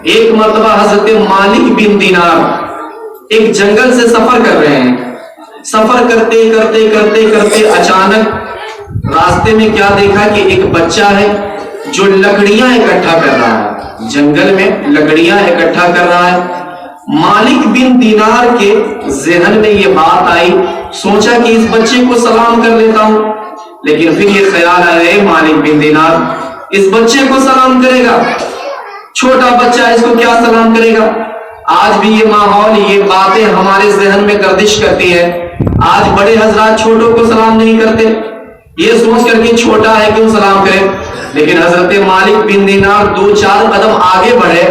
ایک مرتبہ حضرت مالک بن دینار ایک جنگل سے سفر کر رہے ہیں. سفر کرتے کرتے کرتے کرتے اچانک راستے میں کیا دیکھا کہ ایک بچہ ہے جو لکڑیاں اکٹھا کر رہا ہے. جنگل میں لکڑیاں اکٹھا کر رہا ہے. مالک بن دینار کے ذہن میں یہ بات آئی, سوچا کہ اس بچے کو سلام کر لیتا ہوں. لیکن پھر یہ خیال آیا, مالک بن دینار اس بچے کو سلام کرے گا, چھوٹا بچہ اس کو کیا سلام کرے گا. آج بھی یہ ماحول, یہ باتیں ہمارے ذہن میں گردش کرتی ہے. آج بڑے حضرات چھوٹوں کو سلام نہیں کرتے, یہ سوچ کر کے چھوٹا ہے کیوں سلام کرے. لیکن حضرت مالک بن دینار 2-4 قدم آگے بڑھے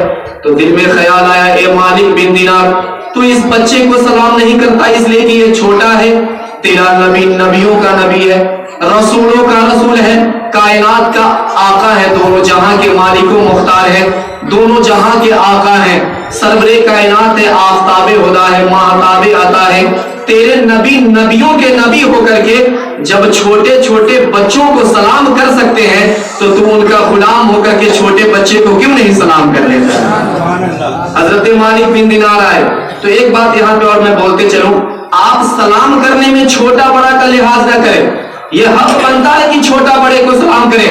تو دل میں خیال آیا, اے مالک بن دینار تو اس بچے کو سلام نہیں کرتا اس لیے کہ یہ چھوٹا ہے. تیرا نبی نبیوں کا نبی ہے, رسولوں کا رسول ہے, کائنات کا آقا ہے, دونوں جہاں کے مالک و مختار ہے, دونوں جہاں کے آقا ہیں, سرور کائنات ہے, آفتاب ہدا ہے, ماہتاب عطا ہے. تیرے نبی نبیوں کے نبی ہو کر کے جب چھوٹے چھوٹے بچوں کو سلام کر سکتے ہیں تو تم ان کا غلام ہو کر کے چھوٹے بچے کو کیوں نہیں سلام کر لیتا. حضرت مالک بن دینار آئے تو ایک بات یہاں پہ اور میں بولتے چلوں, آپ سلام کرنے میں چھوٹا بڑا کا لحاظ نہ کریں. یہ حق بنتا ہے کہ چھوٹا بڑے کو سلام کرے,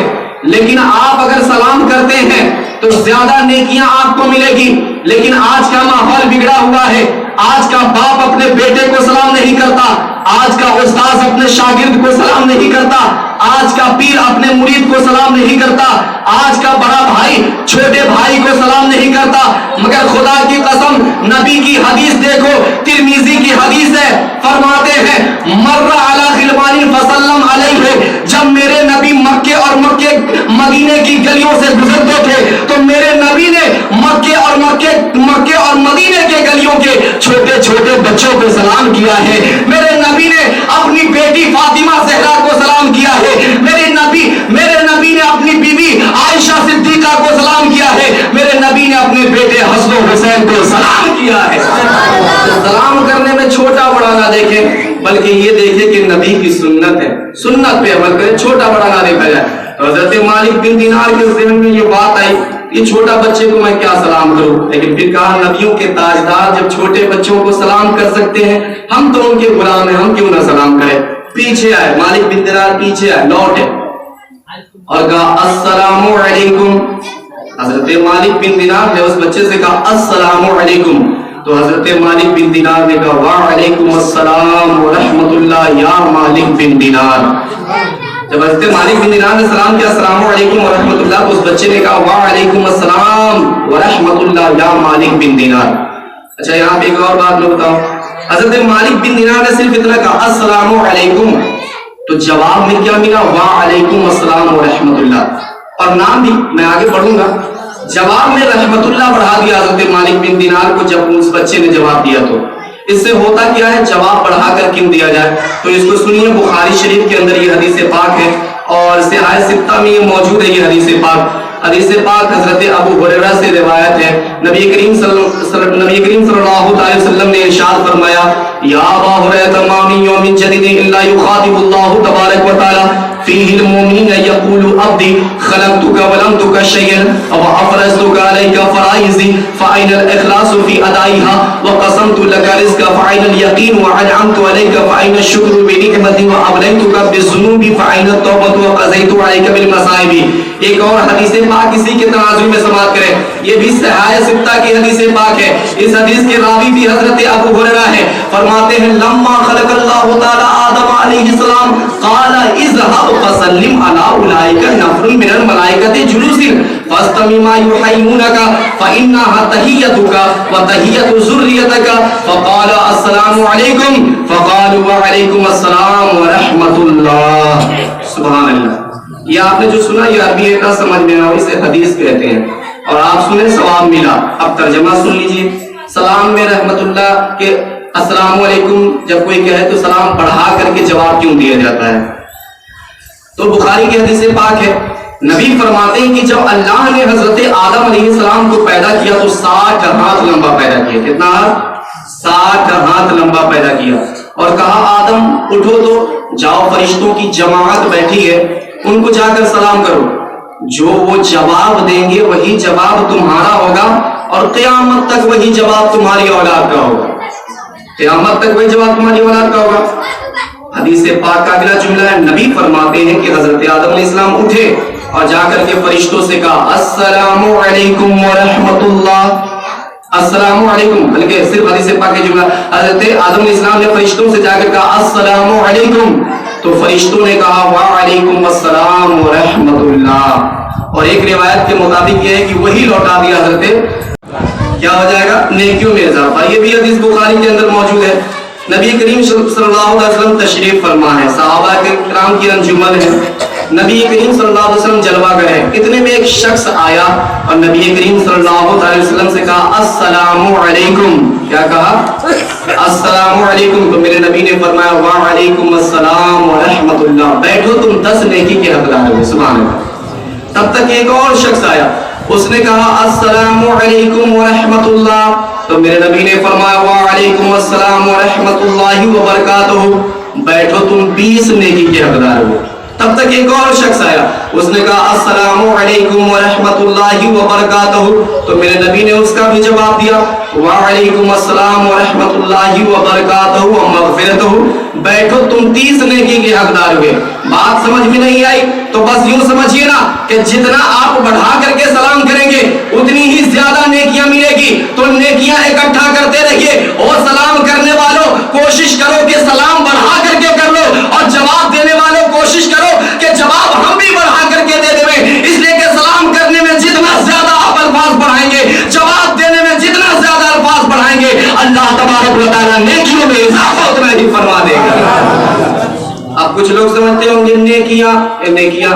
لیکن آپ اگر سلام کرتے ہیں تو زیادہ نیکیاں آپ کو ملے گی. لیکن آج کا ماحول بگڑا ہوا ہے. آج کا باپ اپنے بیٹے کو سلام نہیں کرتا, آج کا استاذ اپنے شاگرد کو سلام نہیں کرتا, آج کا پیر اپنے مرید کو سلام نہیں کرتا, آج کا بڑا بھائی چھوٹے بھائی کو سلام نہیں کرتا. مگر خدا کی قسم نبی کی حدیث دیکھو, ترمذی کی حدیث ہے, فرماتے ہیں مر علی غلمان فسلم علیہ, جب میرے نبی مکے اور مدینے کی گلیوں سے گزرتے تھے تو میرے نبی نے مکے اور مدینے کے گلیوں کے چھوٹے چھوٹے بچوں کو سلام کیا ہے. میرے نبی نے اپنی بیٹی فاطمہ زہرا کو سلام کیا ہے. میرے نبی نے اپنی بیوی عائشہ صدیقہ کو سلام کیا ہے. میرے نبی نے اپنے بیٹے حسن و حسین کو سلام کیا ہے. سلام کرنے میں چھوٹا بڑا نہ دیکھیں, بلکہ یہ دیکھیں کہ نبی کی سنت ہے, سنت پہ عمل کریں, چھوٹا بڑا نہ دیکھا جائے. حضرت مالک بن دینار کے ذہن میں یہ بات آئی, یہ چھوٹا بچے کو میں کیا سلام کروں. لیکن پھر کہا نبیوں کے تاجدار جب چھوٹے بچوں کو سلام کر سکتے ہیں, ہم تو ان کے غلام ہیں, ہم کیوں نہ سلام کریں. پیچھے آئے, مالک بن دینار پیچھے آئے, لوٹے اور کہا السلام علیکم. حضرت مالک بن دینار نے اس بچے سے کہا السلام علیکم, تو حضرت مالک بن دینار نے کہا وعلیکم السلام ورحمۃ اللہ یا مالک بن دینار. جب حضرت مالک بن دینار نے سلام کیا السلام علیکم ورحمۃ اللہ, تو اس بچے نے کہا وعلیکم السلام ورحمۃ اللہ یا مالک بن دینار. اچھا یہاں پہ ایک اور بات میں بتاؤں, حضرت مالک بن دینار نے صرف اتنا کہا السلام علیکم, تو جواب میں کیا ملا وعلیکم السلام ورحمۃ اللہ, اور نام بھی میں آگے پڑھوں گا. جواب میں رحمت اللہ بڑھا دیا حضرت مالک بن دینار کو جب اس بچے نے جواب دیا. تو اس سے ہوتا کیا ہے, جواب بڑھا کر کیوں دیا جائے, تو اس کو سنیے. بخاری شریف کے اندر یہ حدیث پاک ہے اور صحاح ستہ میں یہ موجود ہے. یہ حدیث پاک حضرت ابو ہریرہ سے روایت ہے. نبی کریم صلی اللہ علیہ وسلم نے ارشاد فرمایا یا ابا ہریرہ ما من یوم جدید الا یخاطب اللہ تبارک و تعالی فيه المؤمنين يقول عبدي خلقتك ولم تك شيئا وافرزتك عليك فرائضي فاين الاخلاص في ادائها وقسمت لك رزقا فاين اليقين وانعمت عليك فاين الشكر بنعمتي وابليتك بالذنوب فاين التوبه وقضيت عليك بالمصائب. ایک اور حدیث پاک اسی کے تناظر میں سماعت کریں, یہ بھی صحاح ستہ کی حدیث پاک ہے. اس حدیث کے راوی بھی حضرت ابو ہریرہ ہے. فرماتے ہیں لما خلق اللہ تعالی آدم علیہ السلام قال اذهب فسلم على اولئک نفر من الملائکۃ جلوس فاستمع ما يحيونك فانها تحیتک وتحیت ذریتک فقال السلام علیکم فقالوا وعلیکم السلام ورحمۃ اللہ. سبحان اللہ. یہ آپ نے جو سنا یہ عربی ہے کا سمجھ میں آؤ, اسے حدیث کہتے ہیں, اور آپ سنیں ثواب ملا. اب ترجمہ سن لیجئے. سلام میں رحمت اللہ کے السلام علیکم جب کوئی کہے تو سلام بڑھا کر کے جواب کیوں دیا جاتا ہے. تو بخاری کی حدیث پاک ہے, نبی فرماتے ہیں کہ جب اللہ نے حضرت آدم علیہ السلام کو پیدا کیا تو 60 ہاتھ لمبا پیدا کیا. کتنا ہاتھ؟ 60 ہاتھ لمبا پیدا کیا, اور کہا آدم اٹھو تو جاؤ, فرشتوں کی جماعت بیٹھی ہے, ان کو جا کر سلام کرو, جو وہ جواب دیں گے وہی جواب تمہارا ہوگا, اور قیامت تک وہی جواب تمہاری اولاد کا ہوگا، قیامت تک وہی جواب تمہاری اولاد کا ہوگا۔ حدیث پاک کا اگلا جملہ ہے، نبی فرماتے ہیں کہ حضرت آدم علیہ السلام اٹھے اور جا کر کے فرشتوں سے کہا السلام علیکم ورحمۃ اللہ، السلام علیکم، بلکہ صرف حدیث پاک کا جملہ، حضرت آدم علیہ السلام نے فرشتوں سے جا کر کہا السلام علیکم، تو فرشتوں نے کہا وعلیکم السلام ورحمۃ اللہ۔ اور ایک روایت کے مطابق یہ ہے کہ وہی لوٹا دیا حضرت، کیا ہو جائے گا؟ نیکیوں میں اضافہ۔ یہ بھی حدیث بخاری کے اندر موجود ہے۔ نبی کریم صلی اللہ علیہ وسلم تشریف فرما ہے، صحابہ کرام کی انجمن ہے، نبی کریم صلی اللہ علیہ وسلم جلوہ گئے ہیں، اتنے میں ایک شخص آیا اور نبی کریم صلی اللہ علیہ وسلم سے کہا السلام علیکم، کیا کہا؟ السلام علیکم، تو میرے نبی نے فرمایا وعلیکم السلام ورحمۃ اللہ، بیٹھو تم 10 نیکی کے حقدار ہو، سبحان اللہ۔ تب تک ایک اور شخص آیا، اس نے کہا السلام علیکم ورحمۃ اللہ، تو میرے نبی نے فرمایا وعلیکم السلام ورحمۃ اللہ وبرکاتہ، بیٹھو تم 20 نیکی کے حقدار ہو۔ تب تک ایک اور شخص آیا، اس نے کہا السلام علیکم ورحمۃ اللہ وبرکاتہ، تو میرے نبی نے اس کا بھی جواب دیا وعلیکم السلام ورحمۃ اللہ وبرکاتہ ومغفرتہ، بیٹھو تم 30 نیکی کے حقدار ہوئے۔ بات سمجھ میں نہیں آئی تو بس یوں سمجھیے نا کہ جتنا آپ بڑھا کر کے سلام کریں گے اتنی ہی زیادہ نیکیاں ملے گی، تو نیکیاں اکٹھا کرتے رہیے، اور سلام کرنے والوں کوشش کرو کہ سلام بڑھا کر کے کر لو، اور جواب دینے والوں کوشش کرو کہ جواب ہم بھی بڑھا کر کے دے دیں، اس لیے کہ سلام کرنے میں جتنا زیادہ آپ الفاظ بڑھائیں گے، جواب دینے میں جتنا زیادہ الفاظ بڑھائیں گے، اللہ تبارک و تعالیٰ نیکیوں میں اضافہ اتنا ہی فرما دے گا۔ اب کچھ لوگ سمجھتے ہوں گے نیکیاں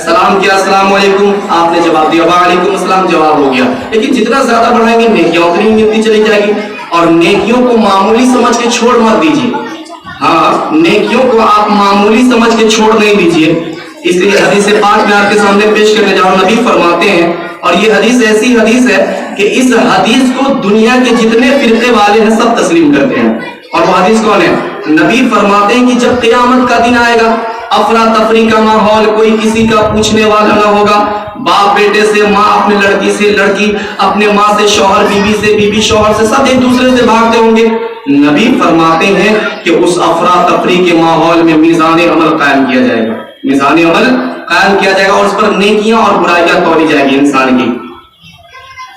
سلام کیا السلام علیکم، آپ نے جواب دیا وعلیکم السلام، جواب ہو گیا، لیکن جتنا زیادہ بڑھائیں گے نیکیاں اتنی ملتی چلی جائے گی، اور نیکیوں کو معمولی سمجھ کے چھوڑ مت دیجیے، ہاں نیکیوں کو آپ معمولی سمجھ کے چھوڑ نہیں دیجیے۔ اس لیے حدیث پاک میں آپ کے سامنے پیش کرنے جاؤں، نبی فرماتے ہیں، اور یہ حدیث ایسی حدیث ہے کہ اس حدیث کو دنیا کے جتنے فرقے والے ہیں سب تسلیم کرتے ہیں، اور وہ حدیث کون ہے؟ نبی فرماتے ہیں کہ جب قیامت کا دن آئے گا، افراتفری کا ماحول، کوئی کسی کا پوچھنے والا نہ ہوگا، باپ بیٹے سے، ماں اپنے لڑکی سے، لڑکی اپنے ماں سے، شوہر بیوی سے، بیوی شوہر سے، سب ایک دوسرے سے بھاگتے ہوں گے۔ نبی فرماتے ہیں کہ اس افراتفری کے ماحول میں میزان عمل قائم کیا جائے گا، میزان عمل قائم کیا جائے گا، اور اس پر نیکیاں اور برائیاں تولی جائے گی انسان کی۔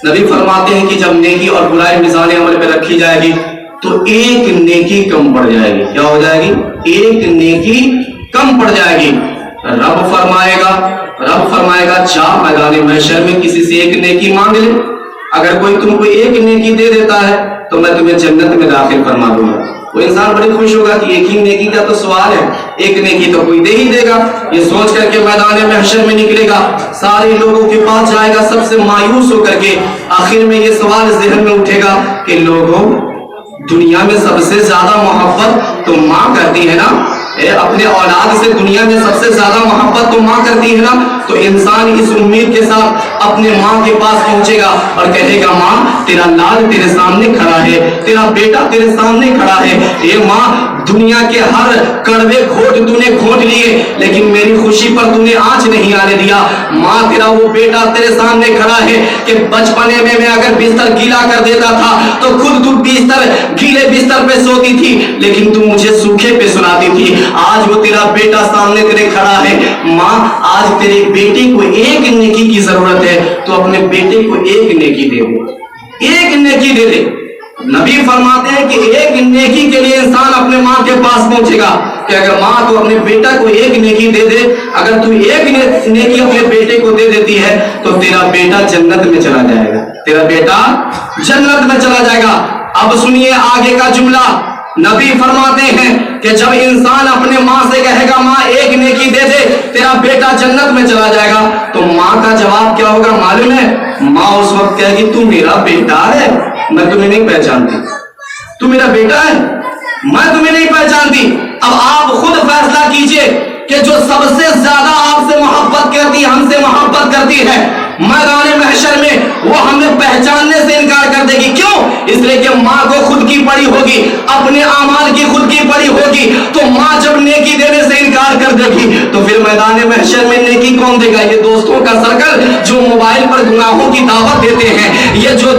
نبی فرماتے ہیں کہ جب نیکی اور برائی میزان عمل پہ رکھی جائے گی تو ایک نیکی کم پڑ جائے گی، کیا ہو جائے گی؟ ایک نیکی کم پڑ جائے گی۔ رب فرمائے گا جا میدان محشر میں کسی سے ایک نیکی مانگ لے، اگر کوئی تم کو ایک نیکی دے دیتا ہے تو میں تمہیں جنت میں داخل فرما دوں گا۔ وہ انسان بڑی خوش ہوگا کہ ایک ہی نیکی کا تو سوال ہے، ایک نیکی تو کوئی دے ہی دے گا، یہ سوچ کر کے میدان محشر میں نکلے گا، سارے لوگوں کے پاس جائے گا، سب سے مایوس ہو کر کے آخر میں یہ سوال ذہن میں اٹھے گا کہ لوگوں، دنیا میں سب سے زیادہ محبت تو ماں کرتی ہے نا، اپنے اولاد سے دنیا میں سب سے زیادہ محبت تو ماں کرتی ہے نا، تو انسان اس امید کے ساتھ اپنے ماں کے پاس پہنچے گا اور کہے گا ماں تیرا لال تیرے سامنے کھڑا ہے، تیرا بیٹا تیرے سامنے کھڑا ہے، اے ماں دنیا کے ہر کڑوے گھونٹ تو نے گھونٹ لیے لیکن میری خوشی پر تو نے آنچ نہیں آنے دیا، ماں تیرا وہ بیٹا تیرے سامنے کھڑا ہے کہ بچپنے میں اگر بستر گیلا کر دیتا تھا تو خود تو گیلے بستر پہ سوتی تھی لیکن تو مجھے سوکھے پہ سلاتی تھی، آج وہ تیرا بیٹا سامنے تیرے کھڑا ہے، ماں آج تیرے بیٹے کو ایک نیکی کی ضرورت ہے، تو اپنے بیٹے کو ایک نیکی دے دے، ایک نیکی دے دے۔ نبی فرماتے ہیں کہ ایک نیکی کے لیے انسان اپنے ماں کے پاس پہنچے گا کہ اگر ماں تو اپنے بیٹا کو ایک نیکی دے دے، اگر تو ایک نیکی اپنے بیٹے کو دے دیتی ہے تو تیرا بیٹا جنت میں چلا جائے گا، تیرا بیٹا جنت میں چلا جائے گا۔ اب سنیے آگے کا جملہ، نبی فرماتے ہیں کہ جب انسان اپنے ماں سے کہے گا ماں ایک نیکی دے دے تیرا بیٹا جنت میں چلا جائے گا، تو ماں کا جواب کیا ہوگا معلوم ہے؟ ماں اس وقت کہے گی تو میرا بیٹا ہے، میں تمہیں نہیں پہچانتی، تو میرا بیٹا ہے، میں تمہیں نہیں پہچانتی۔ اب آپ خود فیصلہ کیجئے کہ جو سب سے زیادہ آپ سے محبت کرتی، ہم سے محبت کرتی ہے، میدان محشر میں وہ ہمیں پہچاننے سے انکار کر دے گی، کیوں؟ اس لیے کہ ماں کو خود کی پڑی ہوگی، اپنے اعمال کی خود کی پڑی ہوگی، تو ماں جب نیکی دینے سے انکار کر دے گی تو پھر میدان محشر میں نیکی کون دے گا؟ یہ دوستوں کا سرکل جو موبائل پر گناہوں کی دعوت دیتے ہیں، یہ جو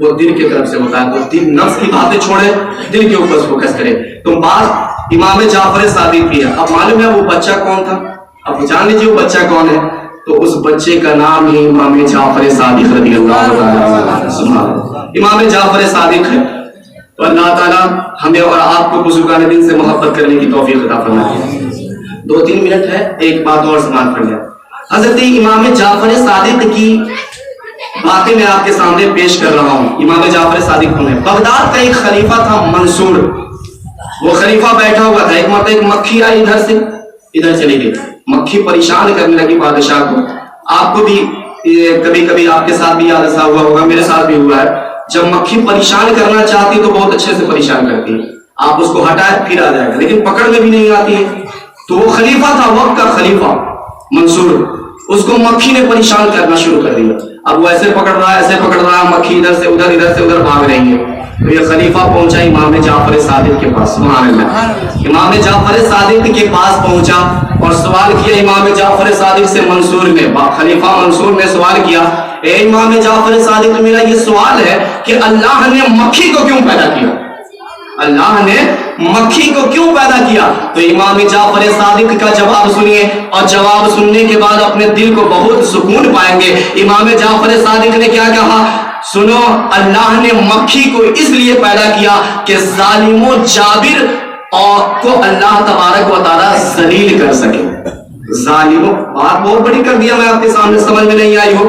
وہ دل کی طرف سے ہوتا ہے. تو دل نفس کی باتیں چھوڑے, دل کے اوپر فوکس کرے. تو بات امام جعفر صادق کی ہے. اب معلوم ہے وہ بچہ کون تھا, اب جان لیجیے وہ بچہ کون ہے. تو اس بچے کا نام ہی امام جعفر صادق رضی اللہ تعالی. امام جعفر صادق ہے. تو اللہ تعالیٰ ہمیں اور آپ کو بزرگان دین سے محبت کرنے کی توفیق عطا فرمائے. 2-3 منٹ ہے, ایک بات اور سماعت کر لیں. حضرت امام جعفر صادق کی باتیں میں آپ کے سامنے پیش کر رہا ہوں. امام جعفر صادق کون ہے؟ بغداد کا ایک خلیفہ تھا منصور. وہ خلیفہ بیٹھا ہوا تھا. ایک مرتبہ ایک مکھی آئی ادھر سے ادھر چلی گئی. مکھی پریشان کرنے لگی بادشاہ کو. آپ کو بھی کبھی کبھی آپ کے ساتھ بھی ایسا ہوا ہوگا, میرے ساتھ بھی ہوا ہے. جب مکھی پریشان کرنا چاہتی تو بہت اچھے سے پریشان کرتی ہے. آپ اس کو ہٹائے پھر آ جائے گا, لیکن پکڑ میں بھی نہیں آتی ہے. تو وہ خلیفہ تھا, وقت کا خلیفہ منصور. اس کو مکھی نے پریشان کرنا شروع کر دیا. اب وہ ایسے پکڑ رہا ہے, ایسے پکڑ رہا ہے, مکھی ادھر سے ادھر بھاگ رہی ہے. تو یہ خلیفہ پہنچا امام جعفر صادق کے پاس. سبحان اللہ. امام جعفر صادق کے پاس پہنچا اور سوال کیا امام جعفر صادق سے. منصور نے, خلیفہ منصور نے سوال کیا, اے امام جعفر صادق, میرا یہ سوال ہے کہ اللہ نے مکھی کو کیوں پیدا کیا؟ اللہ نے مکھی کو کیوں پیدا کیا؟ تو امام جعفر صادق کا جواب سنیے, اور جواب سننے کے بعد اپنے دل کو بہت سکون پائیں گے. امام جعفر صادق نے کیا کہا؟ سنو, اللہ نے مکھی کو اس لیے پیدا کیا کہ ظالم و جابر کو اللہ تبارک و تعالیٰ ذلیل کر سکے. ظالموں, بات بہت بڑی کر دیا میں آپ کے سامنے, سمجھ میں نہیں آئی ہو.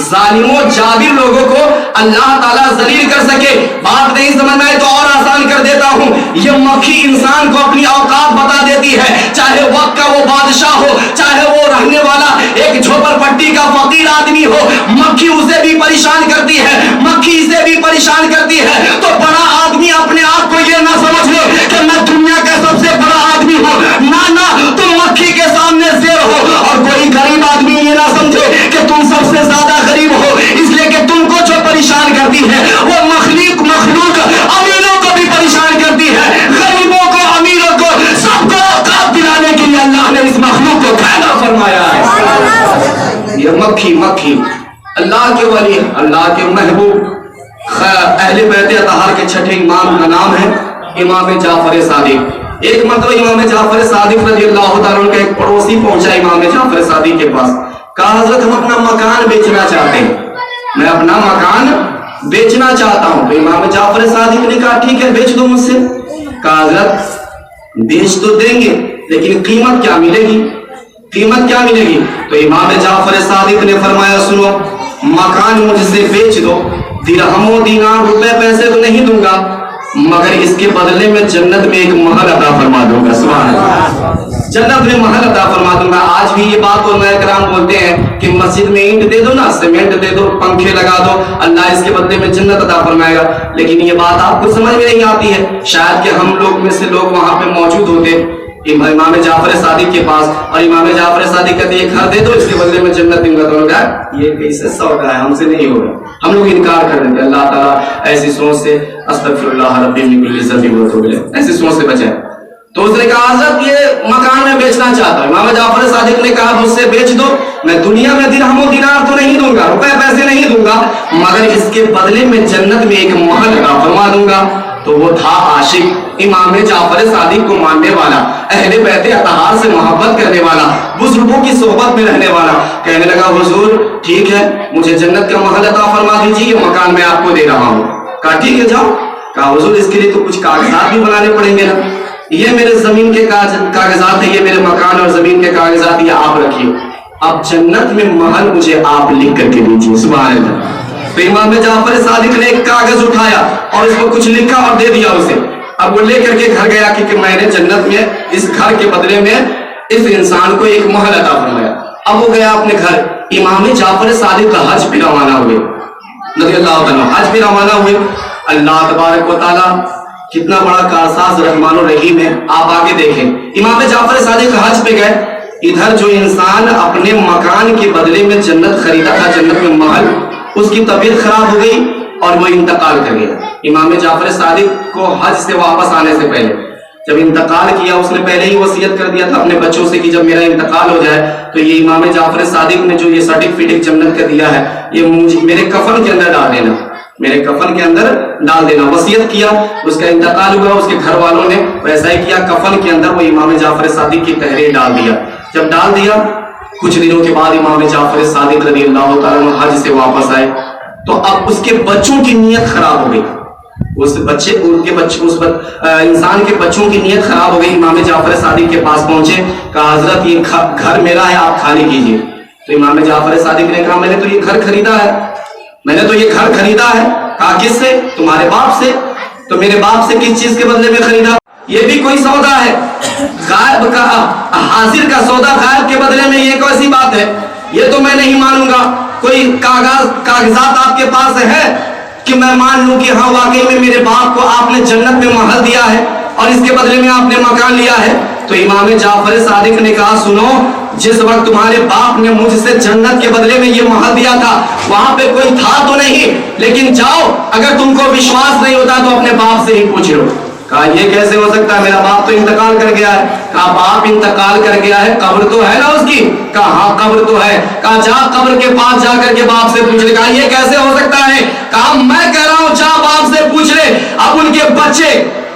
ظالم و جابر لوگوں کو اللہ تعالیٰ ذلیل کر سکے. بات نہیں سمجھ میں آئی تو اور آسان کر دیتا ہوں. یہ مکھی انسان کو اپنی اوقات بتا دیتی ہے, چاہے وقت کا وہ بادشاہ ہو, چاہے وہ رہنے والا ایک جھوپڑ پٹی کا فقیر آدمی ہو, مکھی اسے بھی پریشان کرتی ہے, مکھی اسے بھی پریشان کرتی ہے. تو بڑا آدمی اپنے آپ کو یہ نہ سمجھ لے کہ میں دنیا کا سب سے بڑا آدمی ہوں. نہ, تم مکھی کے سامنے زیر ہو. اور کوئی غریب آدمی یہ نہ سمجھے کہ تم سب سے زیادہ غریب ہو, اس لیے کہ تم کو جو پریشان کرتی ہے وہ مخلوق امیروں کو بھی پریشان کرتی ہے, غریبوں کو, امیروں کو, سب کو اوقات دلانے کے لیے اللہ نے اس مخلوق کو پیدا فرمایا ہے. یہ مکھی اللہ کے ولی, اللہ کے محبوب, اہل بیت اطہار کے چھٹے امام کا نام ہے امام جعفر صادق. ایک مرتبہ امام جعفر صادق رضی اللہ تعالیٰ عنہ کا ایک پڑوسی پہنچا امام جعفر صادق کے پاس. کہا حضرت ہم اپنا مکان بیچنا چاہتے ہیں, میں اپنا مکان بیچنا چاہتا ہوں. تو امام جعفر صادق نے کہا ٹھیک ہے بیچ دو مجھ سے. کہا حضرت بیچ تو دیں گے لیکن قیمت کیا ملے گی؟ قیمت کیا ملے گی؟ تو امام جعفر صادق نے فرمایا سنو, مکان مجھ سے بیچ دو, درہم و دینار روپے پیسے تو نہیں دوں گا, مگر اس کے بدلے میں جنت میں ایک محل عطا فرما دوں گا. سبحان اللہ, جنت میں محل عطا فرما دوں گا. آج بھی یہ بات علماء کرام بولتے ہیں کہ مسجد میں اینٹ دے دو نا, سیمنٹ دے دو, پنکھے لگا دو, اللہ اس کے بدلے میں جنت عطا فرمائے گا. لیکن یہ بات آپ کو سمجھ میں نہیں آتی ہے. شاید کہ ہم لوگ میں سے لوگ وہاں پہ موجود ہوتے امام جعفر صادق کے پاس, اور امام جعفر صادق کہتے ہیں گھر دے دو اس کے بدلے میں جنت دوں گا. تو لوگ یہ کیسے سودا ہے, ہم سے نہیں ہوگا. ہم لوگ انکار کر دیتے. اللہ تعالیٰ ایسی سوچ سے, استغفر اللہ ربی من کل ذنب واتوب الیہ, ایسی سوچ سے بچائے. تو اس نے کہا حضرت یہ مکان میں بیچنا چاہتا ہوں. امام جعفر صادق نے کہا مجھ سے بیچ دو, میں دنیا میں درہم و دینار تو نہیں دوں گا, روپے پیسے نہیں دوں گا, مگر اس کے بدلے میں جنت میں ایک محل عطا فرما دوں گا. تو وہ تھا عاشق, امام جعفر صادق کو ماننے والا, اہل بیت اطہار سے محبت کرنے والا, بزرگوں کی صحبت میں رہنے والا. کہنے لگا حضور ٹھیک ہے مجھے جنت کا محل عطا فرما دیجیے, یہ مکان میں آپ کو دے رہا ہوں. کہا ٹھیک ہے جاؤ. کہا حضور اس کے لیے تو کچھ کاغذات بھی بنانے پڑیں گے نا, یہ میرے زمین کے کاغذات ہیں, یہ میرے مکان اور زمین کے کاغذات, یہ آپ رکھیے, اب جنت میں محل مجھے آپ لکھ کر کے دیجیے. سبحان اللہ. تو امام جعفر صادق نے ایک کاغذ اٹھایا اور اس کو کچھ لکھا اور دے دیا اسے. اب وہ لے کر کے گھر گیا کہ میں نے جنت میں اس گھر کے بدلے میں اس انسان کو ایک محل عطا فرمایا. اب وہ گیا اپنے گھر. امام جعفر صادق کا حج پہ روانہ ہوئے, رضی اللہ عنہ حج پہ روانہ ہوئے. اللہ تبارک و تعالیٰ کتنا بڑا کارساز رحمان و رحیم ہے. آپ آگے دیکھیں, امام جعفر صادق حج پہ گئے. ادھر جو انسان اپنے مکان کے بدلے میں جنت خریدا تھا, جنت میں محل, اس کی طبیعت خراب ہو گئی اور وہ انتقال کر گیا. امام جعفر صادق کو حج سے واپس آنے سے پہلے جب انتقال کیا, اس نے پہلے ہی وصیت کر دیا تھا اپنے بچوں سے کہ جب میرا انتقال ہو جائے تو یہ امام جعفر صادق نے جو یہ سرٹیفکیٹ جنت کا دیا ہے یہ مجھے میرے کفن کے اندر ڈال دینا. میرے کفن کے اندر ڈال دینا. وصیت کیا, اس کا انتقال ہوا, اس کے گھر والوں نے ویسا ہی کیا, کفن کے اندر وہ امام جعفر صادق کی تحریر ڈال دیا. جب ڈال دیا, کچھ دنوں کے بعد امام جعفر صادق رضی اللہ تعالیٰ عنہ حج سے واپس آئے, تو اب اس کے بچوں کی نیت خراب ہو گئی. اس انسان کے بچوں کی نیت خراب ہو گئی. امام جعفر صادق کے پاس پہنچے, کہا حضرت یہ گھر میرا ہے, آپ خالی کیجیے. تو امام جعفر صادق نے کہا میں نے تو یہ گھر خریدا ہے, میں نے تو یہ گھر خریدا ہے. کہا کس سے؟ تمہارے باپ سے. تو میرے باپ سے کس چیز کے بدلے میں خریدا؟ یہ بھی کوئی سودا ہے, غائب کا حاضر کا سودا غائب کے بدلے میں, یہ کوئی سی بات ہے؟ یہ تو میں نہیں مانوں گا. کوئی کاغذات آپ کے پاس ہے کہ میں مان لوں کہ ہاں واقعی میں میرے باپ کو آپ نے جنت میں محل دیا ہے اور اس کے بدلے میں آپ نے مکان لیا ہے؟ تو امام جعفر صادق نے کہا سنو, جس وقت تمہارے باپ نے مجھ سے جنت کے بدلے میں یہ محل دیا تھا وہاں پہ کوئی تھا تو نہیں, لیکن جاؤ اگر تم کو وشواس نہیں ہوتا تو اپنے باپ سے ہی پوچھ لو. کہا یہ کیسے ہو سکتا ہے, میرا باپ تو انتقال کر گیا ہے. کہا باپ انتقال کر گیا ہے, قبر تو ہے نا اس کی؟ کہا ہاں قبر تو ہے. کہا جا قبر کے پاس جا کر کے باپ سے پوچھ لے. کہا یہ کیسے ہو سکتا ہے؟ کہا میں کہہ رہا ہوں جا باپ سے پوچھ لے. اب ان کے بچے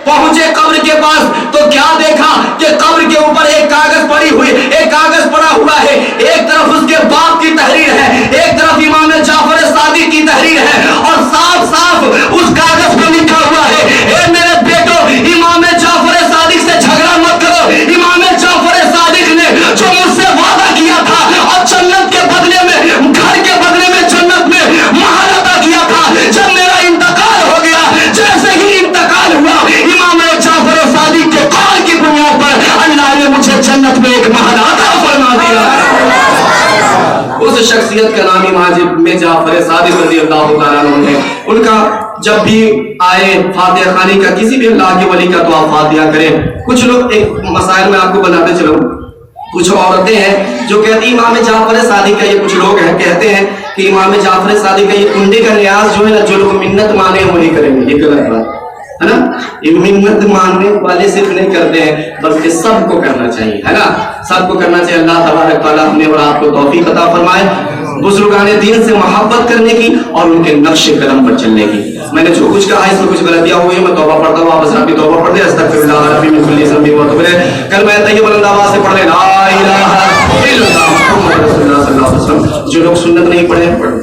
پہنچے قبر کے پاس تو کیا دیکھا کہ قبر کے اوپر ایک کاغذ پڑی ہوئی, ایک کاغذ پڑا ہوا ہے, ایک طرف اس کے باپ کی تحریر ہے, ایک طرف امام جعفر صادق کی تحریر ہے, اور صاف صاف اس کاغذ پہ لکھا ہوا ہے اے میرے بیٹو امام جعفر صادق سے جھگڑا مت کرو. امام جعفر صادق نے جو مجھ سے وعدہ کیا تھا اور جنت کے بدلے میں, گھر کے بدلے میں جنت میں محل عطا کیا تھا, جب میرا انتقال ہو گیا, جیسے ہی انتقال ہوا امام جعفر صادق کے قول کی بنیاد پر اللہ نے مجھے جنت میں ایک محل عطا فرما دیا. اس شخصیت کا نام امام جعفر صادق رضی اللہ تعالیٰ عنہ ہے. ان کا جب بھی آئے فاتحہ خوانی کا, کسی بھی اللہ کے ولی کا تو آپ فاتحہ کریں. کچھ لوگ, ایک مسائل میں آپ کو بناتے چلوں, کچھ عورتیں ہیں جو کہتی امام جعفر صادق کا, یہ کچھ لوگ ہیں کہتے ہیں کہ امام جعفر صادق کا یہ کنڈے کا نیاز جو ہے نا, جو لوگ منت مانے وہی کریں گے. یہ غلط بات ہے نا. یہ منت ماننے والے صرف نہیں کرتے ہیں بلکہ سب کو کرنا چاہیے, ہے نا, سب کو کرنا چاہیے. اللہ تبارک تعالیٰ ہم نے اور آپ کو توفیق عطا فرمائے بزرگان دین سے محبت کرنے کی اور ان کے نقش قدم پر چلنے کی. میں نے جو کچھ کہا اس میں کچھ غلطیاں ہوئی, میں توبہ پڑھتا ہوں, آپ حضرات بھی توبہ پڑھ دیں. استغفراللہ ربی من کل ذنب و اتوب الیہ. کلمہ طیبہ بلند آواز سے پڑھ لیں لا الہ الا اللہ محمد رسول اللہ صلی اللہ علیہ وسلم. جو لوگ سنت نہیں پڑھے پڑھ